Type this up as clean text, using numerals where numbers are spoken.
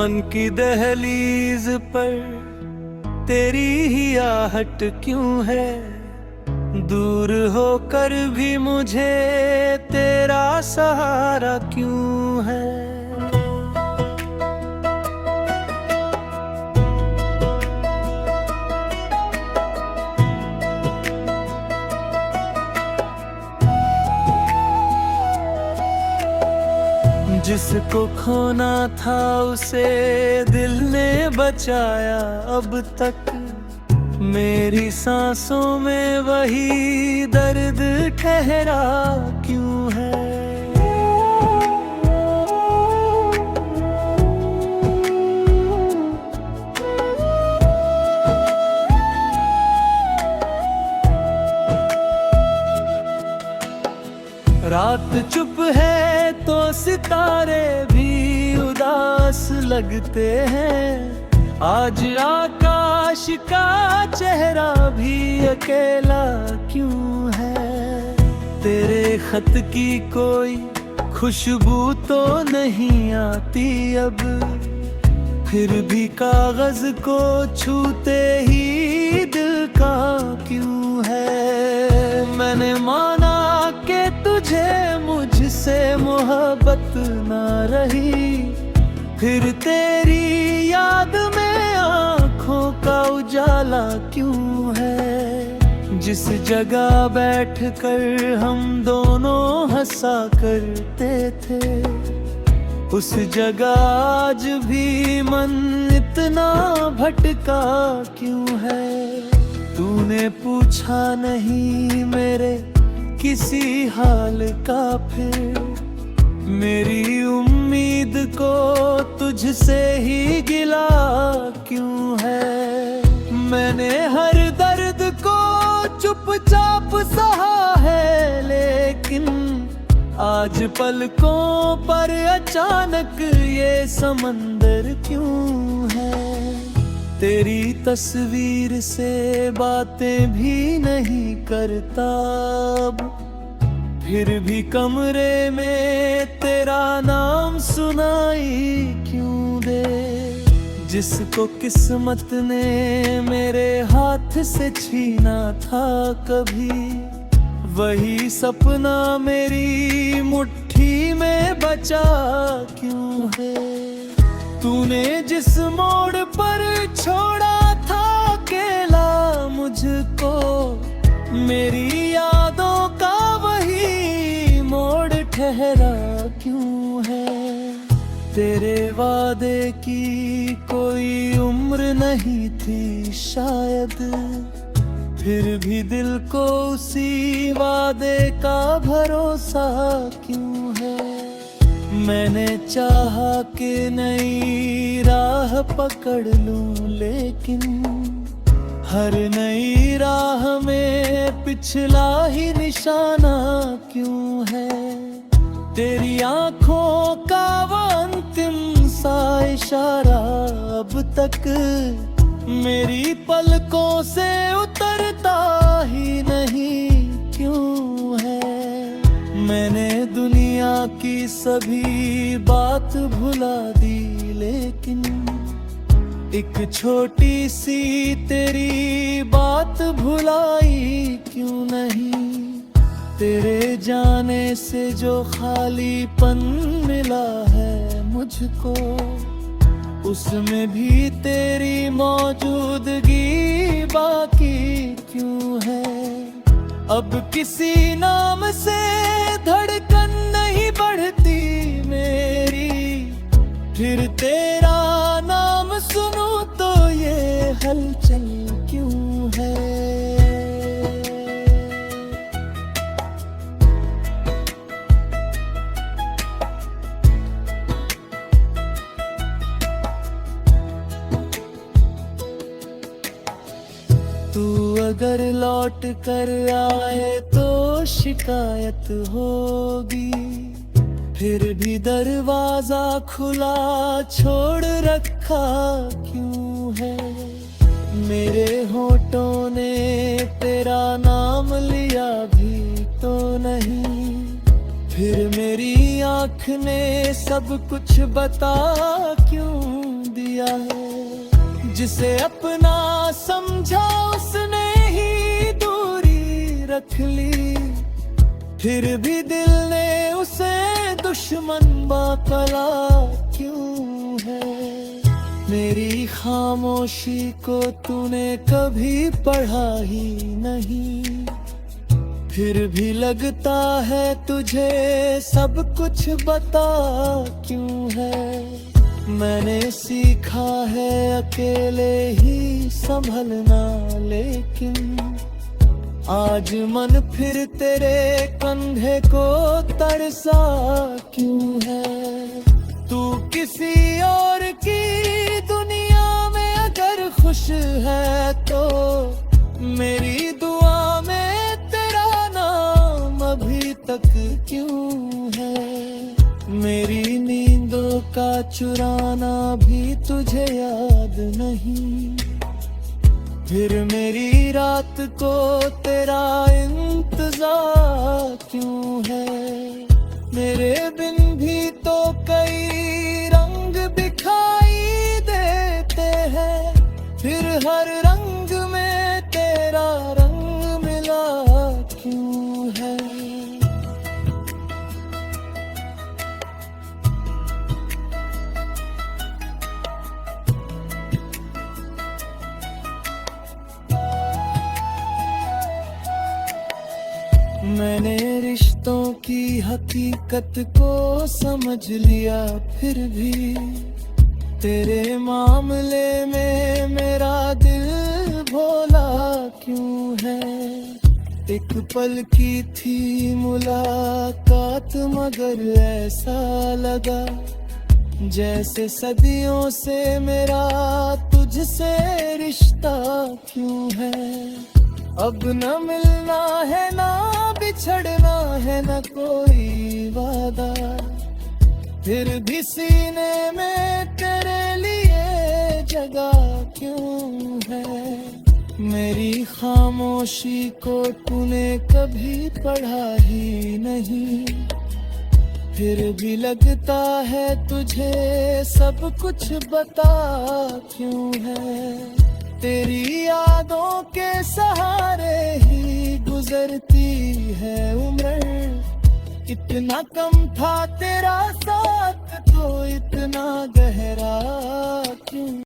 मन की दहलीज पर तेरी ही आहट क्यों है। दूर होकर भी मुझे तेरा सहारा क्यों है। जिसको खोना था उसे दिल ने बचाया अब तक। मेरी सांसों में वही दर्द ठहरा क्यों है। रात चुप है तो सितारे भी उदास लगते हैं। आज आकाश का चेहरा भी अकेला क्यों है। तेरे खत की कोई खुशबू तो नहीं आती अब। फिर भी कागज को छूते ही दिल का क्यों है। मैंने माना कि तुझे मुझसे मोहब्बत ना रही। फिर तेरी याद में आँखों का उजाला क्यों है। जिस जगह बैठकर हम दोनों हंसा करते थे, उस जगह आज भी मन इतना भटका क्यों है। तूने पूछा नहीं मेरे किसी हाल का फिर। मेरी उम्मीद को तुझसे ही गिला क्यों है। मैंने हर दर्द को चुपचाप सहा है, लेकिन आज पलकों पर अचानक ये समंदर क्यों है। तेरी तस्वीर से बातें भी नहीं करता अब। फिर भी कमरे में तेरा नाम सुनाई क्यों दे। जिसको किस्मत ने मेरे हाथ से छीना था कभी, वही सपना मेरी मुट्ठी में बचा क्यों है। तूने जिस मोड़ पर छोड़ा था अकेला मुझको, मेरी यादों का वही मोड़ ठहरा क्यों है। तेरे वादे की कोई उम्र नहीं थी शायद। फिर भी दिल को उसी वादे का भरोसा क्यों है। मैंने चाहा कि नई राह पकड़ लूं, लेकिन हर नई राह में पिछला ही निशाना क्यों है। तेरी आँखों का वो अंतिम सा इशारा अब तक मेरी पलकों से उतरता ही नहीं क्यों है। मैंने दुनिया की सभी बात भुला दी, लेकिन एक छोटी सी तेरी बात भुलाई क्यों नहीं। तेरे जाने से जो खालीपन मिला है मुझको, उसमें भी तेरी मौजूदगी बाकी क्यों है। अब किसी नाम से धड़कन नहीं बढ़ती मेरी। फिर तेरा नाम सुनूं तो ये हलचल क्यों है। तू अगर लौट कर आए तो शिकायत होगी। फिर भी दरवाजा खुला छोड़ रखा क्यों है। मेरे होठों ने तेरा नाम लिया भी तो नहीं। फिर मेरी आँख ने सब कुछ बता क्यों जिसे अपना समझा उसने ही दूरी रख ली, फिर भी दिल ने उसे दुश्मन बतला क्यों है। मेरी खामोशी को तूने कभी पढ़ा ही नहीं, फिर भी लगता है तुझे सब कुछ बता क्यों है। मैंने सीखा है अकेले ही संभलना, लेकिन आज मन फिर तेरे कंधे को तरसा क्यों है। तू किसी और की दुनिया में अगर खुश है तो मेरी दुआ में तेरा नाम अभी तक क्यों है। मेरी नींदों का चुराना भी तुझे याद नहीं, फिर मेरी रात को तेरा इंतजार क्यों है। मेरे बिन भी तो कई रंग दिखाई देते हैं, फिर हर रंग में तेरा रंग मिला क्यों है। मैंने रिश्तों की हकीकत को समझ लिया, फिर भी तेरे मामले में मेरा दिल भोला क्यों है। एक पल की थी मुलाकात मगर ऐसा लगा जैसे सदियों से मेरा तुझसे रिश्ता क्यों है। अब न मिलना है ना बिछड़ना है न कोई वादा, फिर भी सीने में तेरे लिए जगह क्यों है। मेरी खामोशी को तूने कभी पढ़ा ही नहीं, फिर भी लगता है तुझे सब कुछ बता क्यों है। तेरी यादों के सहारे ही गुजरती है उम्र, इतना कम था तेरा साथ तो इतना गहरा क्यों।